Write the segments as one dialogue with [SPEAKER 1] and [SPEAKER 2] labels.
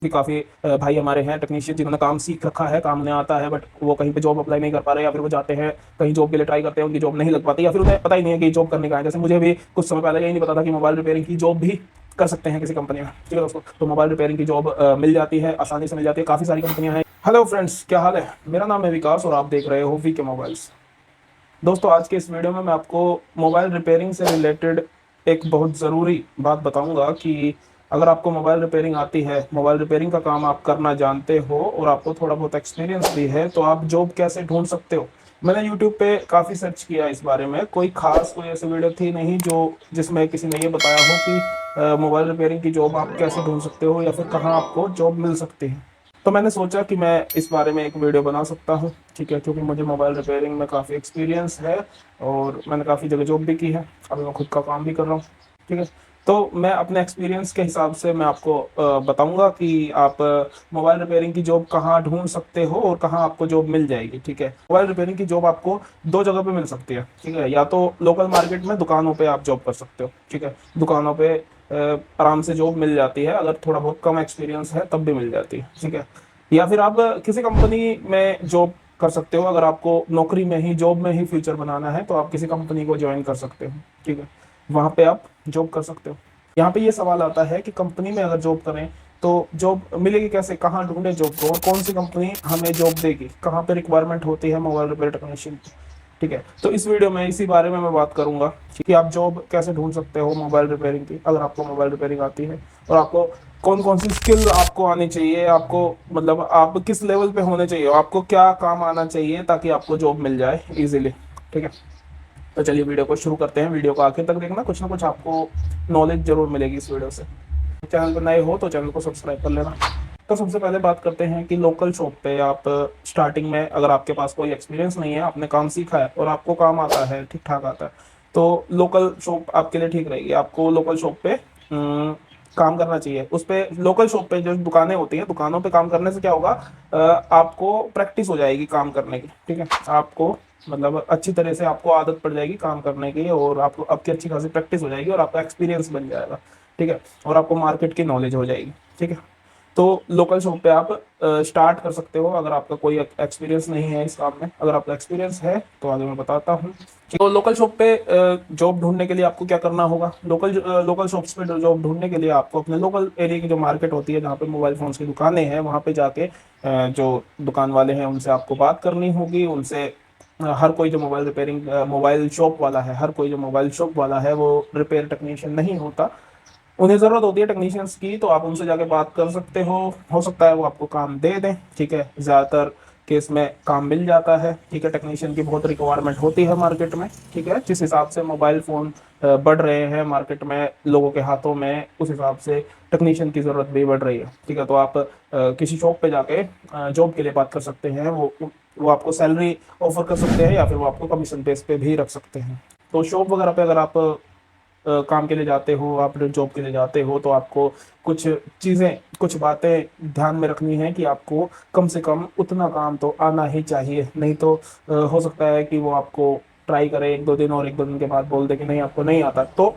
[SPEAKER 1] भी काफ़ी भाई हमारे हैं टेक्नीशियन जिन्होंने काम सीख रखा है, काम उन्हें आता है, बट वो कहीं पे जॉब अप्लाई नहीं कर पा रहे, या फिर वो जाते हैं कहीं जॉब के लिए ट्राई करते हैं, उनकी जॉब नहीं लग पाती, या फिर उन्हें पता ही नहीं है कि जॉब करने का है। जैसे मुझे भी कुछ समय पहले यही नहीं पता था कि मोबाइल रिपेयरिंग की जॉब भी कर सकते हैं किसी कंपनी में। ठीक है दोस्तों, तो मोबाइल रिपेयरिंग की जॉब मिल जाती है, आसानी से मिल जाती है, काफ़ी सारी कंपनियां हैं। हेलो फ्रेंड्स, क्या हाल है? मेरा नाम है विकास और आप देख रहे हो वी के मोबाइल्स। दोस्तों, आज के इस वीडियो में मैं आपको मोबाइल रिपेयरिंग से रिलेटेड एक बहुत ज़रूरी बात बताऊंगा कि अगर आपको मोबाइल रिपेयरिंग आती है, मोबाइल रिपेयरिंग का काम आप करना जानते हो और आपको थोड़ा बहुत एक्सपीरियंस भी है, तो आप जॉब कैसे ढूंढ सकते हो। मैंने यूट्यूब पे काफ़ी सर्च किया इस बारे में, कोई ऐसी वीडियो थी नहीं जो जिसमें किसी ने ये बताया हो कि मोबाइल रिपेयरिंग की जॉब आप कैसे ढूंढ सकते हो या फिर कहाँ आपको जॉब मिल सकती है। तो मैंने सोचा कि मैं इस बारे में एक वीडियो बना सकता हूँ। ठीक है, क्योंकि मुझे मोबाइल रिपेयरिंग में काफ़ी एक्सपीरियंस है और मैंने काफ़ी जगह जॉब भी की है, अभी मैं खुद का काम भी कर रहा हूँ। ठीक है, तो मैं अपने एक्सपीरियंस के हिसाब से मैं आपको बताऊंगा कि आप मोबाइल रिपेयरिंग की जॉब कहाँ ढूंढ सकते हो और कहाँ आपको जॉब मिल जाएगी। ठीक है, मोबाइल रिपेयरिंग की जॉब आपको दो जगह पे मिल सकती है। ठीक है, या तो लोकल मार्केट में दुकानों पे आप जॉब कर सकते हो। ठीक है, दुकानों पे आराम से जॉब मिल जाती है, अगर थोड़ा बहुत कम एक्सपीरियंस है तब भी मिल जाती है। ठीक है, या फिर आप किसी कंपनी में जॉब कर सकते हो, अगर आपको नौकरी में ही जॉब में ही फ्यूचर बनाना है तो आप किसी कंपनी को ज्वाइन कर सकते हो। ठीक है, वहां पे आप जॉब कर सकते हो। यहाँ पे ये सवाल आता है कि कंपनी में अगर जॉब करें तो जॉब मिलेगी कैसे, कहाँ ढूंढे जॉब को और कौन सी कंपनी हमें जॉब देगी, कहाँ पे रिक्वायरमेंट होती है मोबाइल रिपेयर टेक्नीशियन की। ठीक है, तो इस वीडियो में इसी बारे में मैं बात करूंगा कि आप जॉब कैसे ढूंढ सकते हो मोबाइल रिपेयरिंग की, अगर आपको मोबाइल रिपेयरिंग आती है, और आपको कौन कौन सी स्किल आपको आनी चाहिए, आपको मतलब आप किस लेवल पे होने चाहिए, आपको क्या काम आना चाहिए ताकि आपको जॉब मिल जाए इजीली। ठीक है, तो चलिए वीडियो को शुरू करते हैं। वीडियो को आखिर तक देखना, कुछ ना कुछ आपको नॉलेज जरूर मिलेगी इस वीडियो से। चैनल पर नए हो तो चैनल को सब्सक्राइब कर लेना। तो सबसे पहले बात करते हैं कि लोकल शॉप पे आप स्टार्टिंग में, अगर आपके पास कोई एक्सपीरियंस नहीं है, आपने काम सीखा है और आपको काम आता है, ठीक ठाक आता है, तो लोकल शॉप आपके लिए ठीक रहेगी। आपको लोकल शॉप पे काम करना चाहिए। उस पे लोकल शॉप पे जो दुकानें होती हैं, दुकानों पे काम करने से क्या होगा, आपको प्रैक्टिस हो जाएगी काम करने की। ठीक है, आपको मतलब अच्छी तरह से आपको आदत पड़ जाएगी काम करने की और आपको आपकी अच्छी खासी प्रैक्टिस हो जाएगी और आपका एक्सपीरियंस बन जाएगा। ठीक है, और आपको मार्केट की नॉलेज हो जाएगी। ठीक है, तो लोकल शॉप पे आप स्टार्ट कर सकते हो अगर आपका कोई एक्सपीरियंस नहीं है इस काम में। अगर आपका एक्सपीरियंस है तो आगे मैं बताता हूँ। तो लोकल शॉप पे जॉब ढूंढने के लिए आपको क्या करना होगा। लोकल शॉप्स पे जॉब ढूंढने के लिए आपको अपने लोकल एरिया की जो मार्केट होती है, जहाँ पे मोबाइल फोन्स की दुकानें हैं, वहाँ पे जाके जो दुकान वाले हैं उनसे आपको बात करनी होगी। उनसे हर कोई जो मोबाइल रिपेयरिंग मोबाइल शॉप वाला है, हर कोई जो मोबाइल शॉप वाला है वो रिपेयर टेक्नीशियन नहीं होता। उन्हें ज़रूरत होती है टेक्नीशियंस की, तो आप उनसे जाके बात कर सकते हो सकता है वो आपको काम दे दें। ठीक है, ज़्यादातर केस में काम मिल जाता है। ठीक है, टेक्नीशियन की बहुत रिक्वायरमेंट होती है मार्केट में। ठीक है, जिस हिसाब से मोबाइल फ़ोन बढ़ रहे हैं मार्केट में लोगों के हाथों में, उस हिसाब से टेक्नीशियन की ज़रूरत भी बढ़ रही है। ठीक है, तो आप किसी शॉप पे जाके जॉब के लिए बात कर सकते हैं। वो आपको सैलरी ऑफर कर सकते हैं या फिर वो आपको कमीशन बेस पे भी रख सकते हैं। तो शॉप वगैरह पे अगर आप काम के लिए जाते हो, आप जॉब के लिए जाते हो, तो आपको कुछ चीज़ें, कुछ बातें ध्यान में रखनी है कि आपको कम से कम उतना काम तो आना ही चाहिए। नहीं तो हो सकता है कि वो आपको ट्राई करे एक दो दिन और एक दो दिन के बाद बोल दे कि नहीं आपको नहीं आता। तो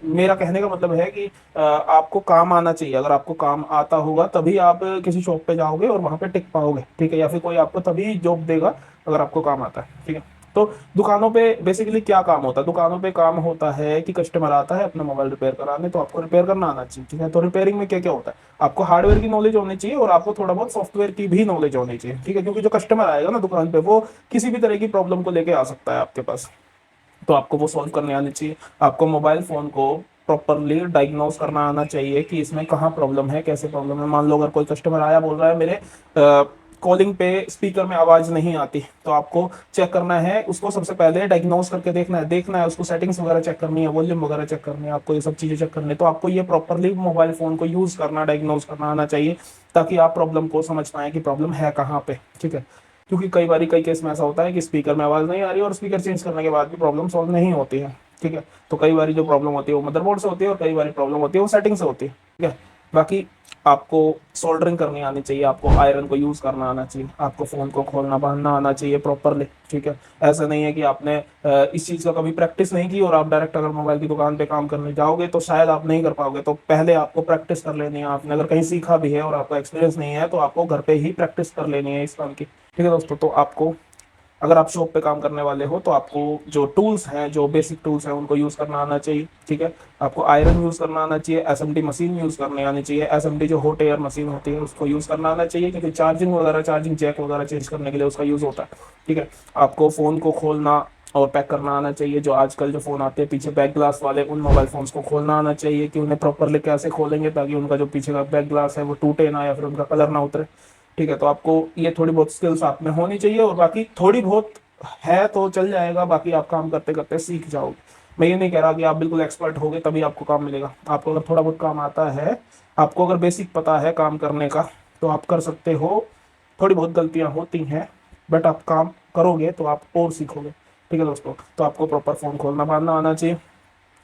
[SPEAKER 1] मेरा कहने का मतलब है कि आपको काम आना चाहिए। अगर आपको काम आता होगा तभी आप किसी शॉप पे जाओगे और वहां पे टिक पाओगे। ठीक है, या फिर कोई आपको तभी जॉब देगा अगर आपको काम आता है। ठीक है, तो दुकानों पे बेसिकली क्या काम होता है, दुकानों पे काम होता है कि कस्टमर आता है अपना मोबाइल रिपेयर कराने, तो आपको रिपेयर करना आना चाहिए। ठीक है, तो रिपेयरिंग में क्या क्या होता है, आपको हार्डवेयर की नॉलेज होनी चाहिए और आपको थोड़ा बहुत सॉफ्टवेयर की भी नॉलेज होनी चाहिए। ठीक है, क्योंकि जो कस्टमर आएगा ना दुकान पे, वो किसी भी तरह की प्रॉब्लम को लेके आ सकता है आपके पास, तो आपको वो सॉल्व करने आनी चाहिए। आपको मोबाइल फोन को प्रॉपरली डायग्नोस करना आना चाहिए कि इसमें कहाँ प्रॉब्लम है, कैसे प्रॉब्लम है। मान लो अगर कोई कस्टमर आया बोल रहा है मेरे कॉलिंग पे स्पीकर में आवाज नहीं आती, तो आपको चेक करना है, उसको सबसे पहले डायग्नोस करके देखना है उसको, सेटिंग्स वगैरह चेक करनी है, वॉल्यूम वगैरह चेक करनी है, आपको ये सब चीजें चेक करनी है। तो आपको ये प्रॉपरली मोबाइल फोन को यूज करना, डायग्नोस करना आना चाहिए, ताकि आप प्रॉब्लम को समझ पाए कि प्रॉब्लम है कहाँ पे। ठीक है, क्योंकि कई केस में ऐसा होता है कि स्पीकर में आवाज़ नहीं आ रही और स्पीकर चेंज करने के बाद भी प्रॉब्लम सॉल्व नहीं होती है। ठीक है, तो कई बार जो प्रॉब्लम होती है वो मदरबोर्ड से होती है और कई बार प्रॉब्लम होती है वो सेटिंग से होती है। ठीक है, बाकी आपको सोल्डरिंग करनी आनी चाहिए, आपको आयरन को यूज़ करना आना चाहिए, आपको फ़ोन को खोलना बांधना आना चाहिए प्रॉपरली, ठीक है। ऐसा नहीं है कि आपने इस चीज़ का कभी प्रैक्टिस नहीं की और आप डायरेक्ट अगर मोबाइल की दुकान पे काम करने जाओगे तो शायद आप नहीं कर पाओगे। तो पहले आपको प्रैक्टिस कर लेनी है। आपने अगर कहीं सीखा भी है और आपका एक्सपीरियंस नहीं है तो आपको घर पे ही प्रैक्टिस कर लेनी है इस काम की, ठीक है दोस्तों। तो आपको, अगर आप शॉप पे काम करने वाले हो तो आपको जो टूल्स हैं, जो बेसिक टूल्स हैं, उनको यूज़ करना आना चाहिए, ठीक है। आपको आयरन यूज़ करना आना चाहिए, एसएमडी मशीन यूज़ करने आनी चाहिए। एसएमडी जो हॉट एयर मशीन होती है उसको यूज़ करना आना चाहिए, क्योंकि चार्जिंग वगैरह, चार्जिंग जैक वगैरह चेंज करने के लिए उसका यूज़ होता है, ठीक है। आपको फ़ोन को खोलना और पैक करना आना चाहिए। जो आजकल जो फ़ोन आते हैं पीछे बैक ग्लास वाले, उन मोबाइल फ़ोन्स को खोलना आना चाहिए कि उन्हें प्रॉपरली कैसे खोलेंगे ताकि उनका जो पीछे का बैक ग्लास है वो टूटे ना या फिर उनका कलर ना उतरे, ठीक है। तो आपको ये थोड़ी बहुत स्किल्स आप में होनी चाहिए और बाकी थोड़ी बहुत है तो चल जाएगा, बाकी आप काम करते करते सीख जाओगे। मैं ये नहीं कह रहा कि आप बिल्कुल एक्सपर्ट होगे तभी आपको काम मिलेगा। आपको अगर थोड़ा बहुत काम आता है, आपको अगर बेसिक पता है काम करने का तो आप कर सकते हो। थोड़ी बहुत गलतियां होती हैं बट आप काम करोगे तो आप और सीखोगे, ठीक है दोस्तों। तो आपको प्रॉपर फ़ोन खोलना बांधना आना चाहिए।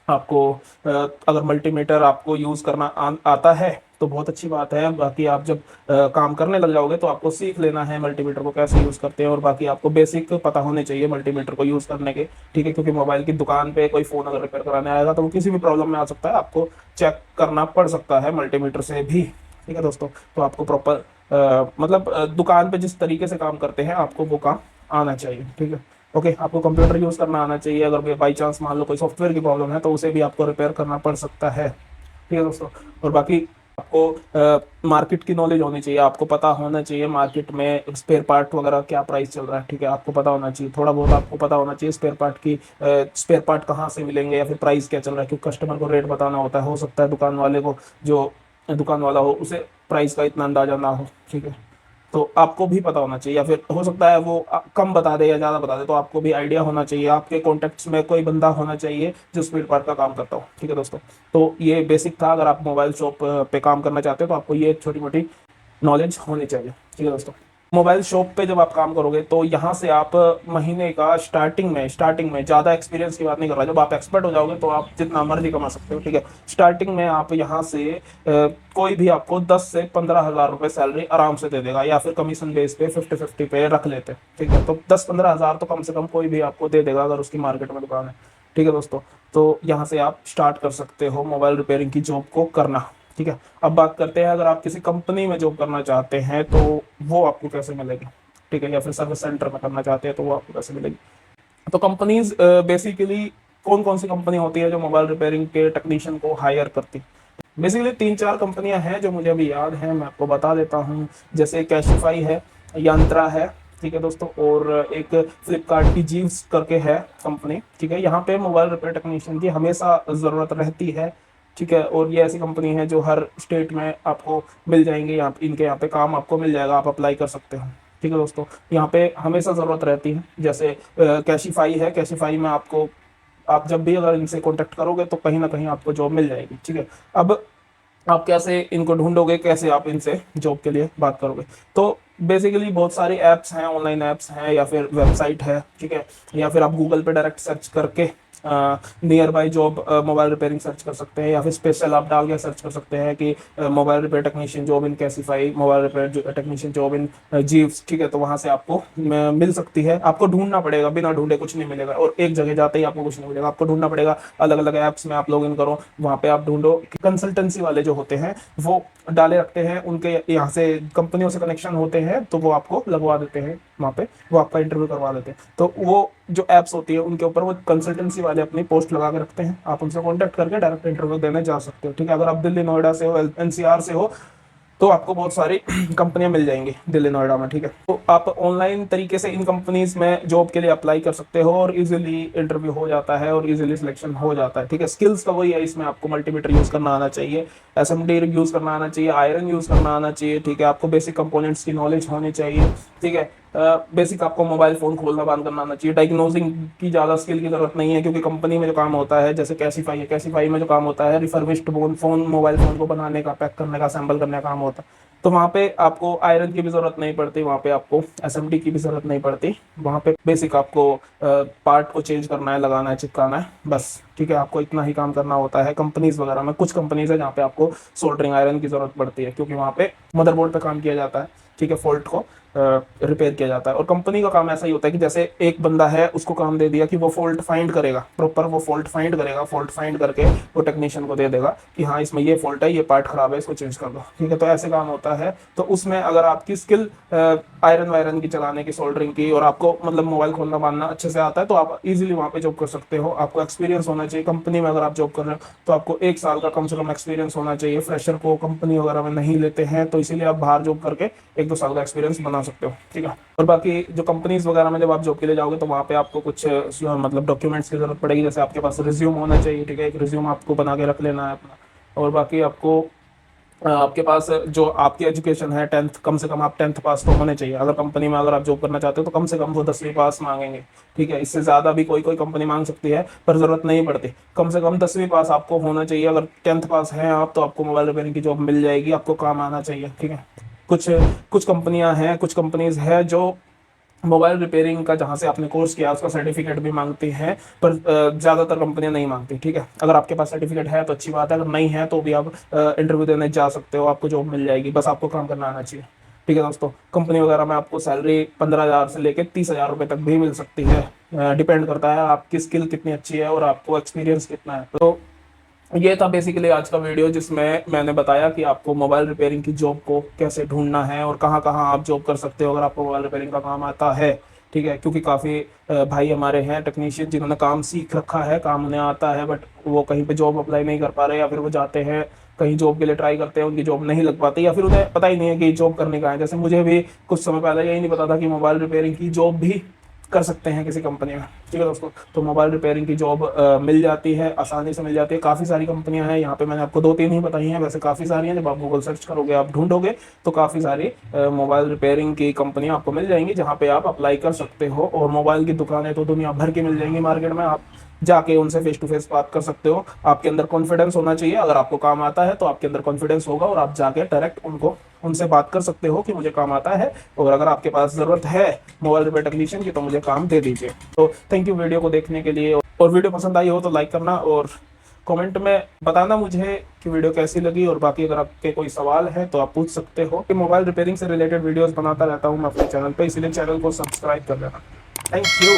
[SPEAKER 1] आपको अगर मल्टीमीटर आपको यूज़ करना आता है तो बहुत अच्छी बात है। बाकी आप जब काम करने लग जाओगे तो आपको सीख लेना है मल्टीमीटर को कैसे यूज़ करते हैं, और बाकी आपको बेसिक पता होने चाहिए मल्टीमीटर को यूज़ करने के, ठीक है। क्योंकि मोबाइल की दुकान पे कोई फ़ोन अगर रिपेयर कराने आएगा तो वो किसी भी प्रॉब्लम में आ सकता है, आपको चेक करना पड़ सकता है मल्टीमीटर से भी, ठीक है दोस्तों। तो आपको प्रॉपर मतलब दुकान पे जिस तरीके से काम करते हैं आपको वो काम आना चाहिए, ठीक है। ओके, आपको कंप्यूटर यूज़ करना आना चाहिए। अगर बाई चांस मान लो कोई सॉफ्टवेयर की प्रॉब्लम है तो उसे भी आपको रिपेयर करना पड़ सकता है, ठीक है दोस्तों। और बाकी आपको मार्केट की नॉलेज होनी चाहिए। आपको पता होना चाहिए मार्केट में स्पेयर पार्ट वगैरह क्या प्राइस चल रहा है, ठीक है। आपको पता होना चाहिए, थोड़ा बहुत आपको पता होना चाहिए स्पेयर पार्ट की, स्पेयर पार्ट कहाँ से मिलेंगे या फिर प्राइस क्या चल रहा है, क्योंकि कस्टमर को रेट बताना होता है। हो सकता है दुकान वाले को, जो दुकान वाला हो, उसे प्राइस का इतना अंदाजा ना हो, ठीक है। तो आपको भी पता होना चाहिए, या फिर हो सकता है वो कम बता दे या ज़्यादा बता दे, तो आपको भी आइडिया होना चाहिए। आपके कॉन्टेक्ट्स में कोई बंदा होना चाहिए जो स्पेयर पार्ट का काम करता हो, ठीक है दोस्तों। तो ये बेसिक था। अगर आप मोबाइल शॉप पे काम करना चाहते हो तो आपको ये छोटी मोटी नॉलेज होनी चाहिए, ठीक है दोस्तों। मोबाइल शॉप पे जब आप काम करोगे तो यहाँ से आप महीने का स्टार्टिंग में ज़्यादा एक्सपीरियंस की बात नहीं कर रहा, जब आप एक्सपर्ट हो जाओगे तो आप जितना मर्जी कमा सकते हो, ठीक है। स्टार्टिंग में आप यहाँ से कोई भी आपको 10 से 15 हज़ार रुपये सैलरी आराम से दे देगा, या फिर कमीशन बेस पे 50-50 पे रख लेते हैं, ठीक है। तो 10-15 हज़ार तो कम से कम कोई भी आपको दे देगा अगर उसकी मार्केट में दुकान है, ठीक है दोस्तों। तो यहाँ से आप स्टार्ट कर सकते हो मोबाइल रिपेयरिंग की जॉब को करना, ठीक है। अब बात करते हैं अगर आप किसी कंपनी में जॉब करना चाहते हैं तो वो आपको कैसे मिलेगी, ठीक है। या फिर सर्विस सेंटर में करना चाहते हैं तो वो आपको कैसे मिलेगी। तो कंपनीज बेसिकली कौन कौन सी कंपनी होती है जो मोबाइल रिपेयरिंग के टेक्नीशियन को हायर करती? बेसिकली 3-4 कंपनियां हैं जो मुझे अभी याद है, मैं आपको बता देता हूँ। जैसे कैशिफाई है, यंत्रा है, ठीक है दोस्तों, और एक फ्लिपकार्ट की जीव्स करके है कंपनी, ठीक है। यहाँ पे मोबाइल रिपेयर टेक्नीशियन की हमेशा ज़रूरत रहती है, ठीक है। और ये ऐसी कंपनी है जो हर स्टेट में आपको मिल जाएंगे, यहाँ इनके यहाँ पे काम आपको मिल जाएगा, आप अप्लाई कर सकते हो, ठीक है दोस्तों। यहाँ पे हमेशा ज़रूरत रहती है। जैसे कैशिफाई है, कैशिफाई में आपको, आप जब भी अगर इनसे कांटेक्ट करोगे तो कहीं ना कहीं आपको जॉब मिल जाएगी, ठीक है। अब आप कैसे इनको ढूंढोगे, कैसे आप इनसे जॉब के लिए बात करोगे? तो बेसिकली बहुत सारी ऐप्स हैं, ऑनलाइन ऐप्स हैं या फिर वेबसाइट है, ठीक है। या फिर आप गूगल पे डायरेक्ट सर्च करके near by job mobile repairing search कर सकते हैं, या फिर स्पेशल आप डाल के सर्च कर सकते हैं कि mobile repair technician job in कैसीफाई, mobile repair technician job in जीव्स, ठीक है। तो वहां से आपको मिल सकती है। आपको ढूंढना पड़ेगा, बिना ढूंढे कुछ नहीं मिलेगा, और एक जगह जाते ही आपको कुछ नहीं मिलेगा। आपको ढूंढना पड़ेगा, अलग अलग ऐप्स में आप लॉग इन करो, वहां पे आप ढूंढो। कंसल्टेंसी वाले जो होते हैं वो डाले रखते हैं, उनके यहाँ से कंपनियों से कनेक्शन होते हैं तो वो आपको लगवा देते हैं वहाँ पे, वो आपका इंटरव्यू करवा देते हैं। तो वो जो एप्स होती है उनके ऊपर वो कंसल्टेंसी वाले अपनी पोस्ट लगा के रखते हैं, आप उनसे कांटेक्ट करके डायरेक्ट इंटरव्यू देने जा सकते हो, ठीक है। अगर आप दिल्ली नोएडा से हो, एनसीआर से हो, तो आपको बहुत सारी कंपनियां मिल जाएंगी दिल्ली नोएडा में, ठीक है। तो आप ऑनलाइन तरीके से इन कंपनीज में जॉब के लिए अप्लाई कर सकते हो और इजीली इंटरव्यू हो जाता है और इजीली सिलेक्शन हो जाता है, ठीक है। स्किल्स का वही है, इसमें आपको मल्टीमीटर यूज करना आना चाहिए, एसएमडी यूज करना आना चाहिए, आयरन यूज करना आना चाहिए, ठीक है। आपको बेसिक कंपोनेंट्स की नॉलेज होनी चाहिए, ठीक है। बेसिक आपको मोबाइल फोन खोलना बंद करना आना चाहिए। डायग्नोजिंग की ज़्यादा स्किल की जरूरत नहीं है, क्योंकि कंपनी में जो काम होता है, जैसे कैसीफाई है, कैसीफाई में जो काम होता है रिफर्बिश्ड फोन मोबाइल फोन को बनाने का, पैक करने का, असेंबल करने का काम होता है, तो वहाँ पे आपको आयरन की भी ज़रूरत नहीं पड़ती, वहाँ पे आपको एसएमडी की भी ज़रूरत नहीं पड़ती। वहाँ पे बेसिक आपको पार्ट को चेंज करना है, लगाना है, चिपकाना है, बस ठीक है। आपको इतना ही काम करना होता है। कंपनीज वगैरह में कुछ कंपनीज है जहाँ पे आपको सोल्डरिंग आयरन की ज़रूरत पड़ती है, क्योंकि वहाँ पे मदरबोर्ड पे काम किया जाता है, ठीक है, फॉल्ट को रिपेयर किया जाता है। और कंपनी का काम ऐसा ही होता है कि जैसे एक बंदा है, उसको काम दे दिया कि वो फॉल्ट फाइंड करेगा, प्रॉपर वो फॉल्ट फाइंड करेगा, फॉल्ट फाइंड करके वो टेक्नीशियन को दे देगा कि हाँ इसमें ये फॉल्ट है, ये पार्ट खराब है, इसको चेंज कर दो, ठीक है। तो ऐसे काम होता है। तो उसमें अगर आपकी स्किल आयरन वायरन की चलाने की, सोल्डरिंग की, और आपको मतलब मोबाइल खोलना बांधना अच्छे से आता है, तो आप इजीली वहाँ पे जॉब कर सकते हो। आपको एक्सपीरियंस होना चाहिए कंपनी में। अगर आप जॉब कर रहे हो तो आपको 1 साल का कम से कम एक्सपीरियंस होना चाहिए। फ्रेशर को कंपनी वगैरह में नहीं लेते हैं, तो इसीलिए आप बाहर जॉब करके 1-2 साल का एक्सपीरियंस बना सकते हो, ठीक है। और बाकी जो कंपनीज वगैरह में जब आप जॉब के लिए जाओगे तो वहाँ पे आपको कुछ मतलब डॉक्यूमेंट्स की जरूरत पड़ेगी। जैसे आपके पास रिज्यूम होना चाहिए, ठीक है, एक रिज्यूम आपको बना के रख लेना है अपना। और बाकी आपको आपके पास जो आपकी एजुकेशन है 10th, कम से कम आप 10th पास तो होने चाहिए। अगर कंपनी में अगर आप जॉब करना चाहते हो तो कम से कम वो 10वीं पास मांगेंगे, ठीक है। इससे ज़्यादा भी कोई कोई कंपनी मांग सकती है, पर ज़रूरत नहीं पड़ती। कम से कम 10वीं पास आपको होना चाहिए। अगर 10th पास हैं आप तो आपको मोबाइल रिपेयरिंग की जॉब मिल जाएगी, आपको काम आना चाहिए, ठीक है। कुछ कुछ कंपनियां हैं, कुछ कंपनीज है जो मोबाइल रिपेयरिंग का जहाँ से आपने कोर्स किया उसका सर्टिफिकेट भी मांगती हैं, पर ज़्यादातर कंपनियां नहीं मांगती, ठीक है। अगर आपके पास सर्टिफिकेट है तो अच्छी बात है, अगर नहीं है तो भी आप इंटरव्यू देने जा सकते हो, आपको जॉब मिल जाएगी, बस आपको काम करना आना चाहिए, ठीक है दोस्तों। कंपनी वगैरह में आपको सैलरी 15,000 से लेकर 30,000 रुपये तक भी मिल सकती है। डिपेंड करता है आपकी स्किल कितनी अच्छी है और आपको एक्सपीरियंस कितना है। तो ये था बेसिकली आज का वीडियो, जिसमें मैंने बताया कि आपको मोबाइल रिपेयरिंग की जॉब को कैसे ढूंढना है और कहाँ कहाँ आप जॉब कर सकते हो अगर आपको मोबाइल रिपेयरिंग का काम आता है, ठीक है। क्योंकि काफ़ी भाई हमारे हैं टेक्नीशियन जिन्होंने काम सीख रखा है, काम उन्हें आता है, बट वो कहीं पे जॉब अप्लाई नहीं कर पा रहे, या फिर वो जाते हैं कहीं जॉब के लिए ट्राई करते हैं, उनकी जॉब नहीं लग पाती, या फिर उन्हें पता ही नहीं है कि जॉब करने का है। जैसे मुझे भी कुछ समय पहले यही नहीं पता था कि मोबाइल रिपेयरिंग की जॉब भी कर सकते हैं किसी कंपनी में, ठीक है दोस्तों। तो मोबाइल रिपेयरिंग की जॉब मिल जाती है, आसानी से मिल जाती है। काफ़ी सारी कंपनियां हैं यहाँ पे, मैंने आपको 2-3 ही बताई हैं, वैसे काफ़ी सारी हैं। जब आप गूगल सर्च करोगे, आप ढूंढोगे, तो काफ़ी सारी मोबाइल रिपेयरिंग की कंपनियां आपको मिल जाएंगी जहाँ पे आप अप्लाई कर सकते हो। और मोबाइल की दुकानें तो दुनिया भर की मिल जाएंगी मार्केट में, आप जाके उनसे फेस टू फेस बात कर सकते हो। आपके अंदर कॉन्फिडेंस होना चाहिए। अगर आपको काम आता है तो आपके अंदर कॉन्फिडेंस होगा और आप जाके डायरेक्ट उनसे बात कर सकते हो कि मुझे काम आता है, और अगर आपके पास ज़रूरत है मोबाइल रिपेयर टेक्नीशियन की तो मुझे काम दे दीजिए। तो थैंक यू वीडियो को देखने के लिए, और वीडियो पसंद आई हो तो लाइक करना, और कमेंट में बताना मुझे कि वीडियो कैसी लगी। और बाकी अगर आपके कोई सवाल है तो आप पूछ सकते हो, कि मोबाइल रिपेयरिंग से रिलेटेड वीडियोस बनाता रहता हूँ मैं अपने चैनल पे, इसीलिए चैनल को सब्सक्राइब कर लेना। Thank you.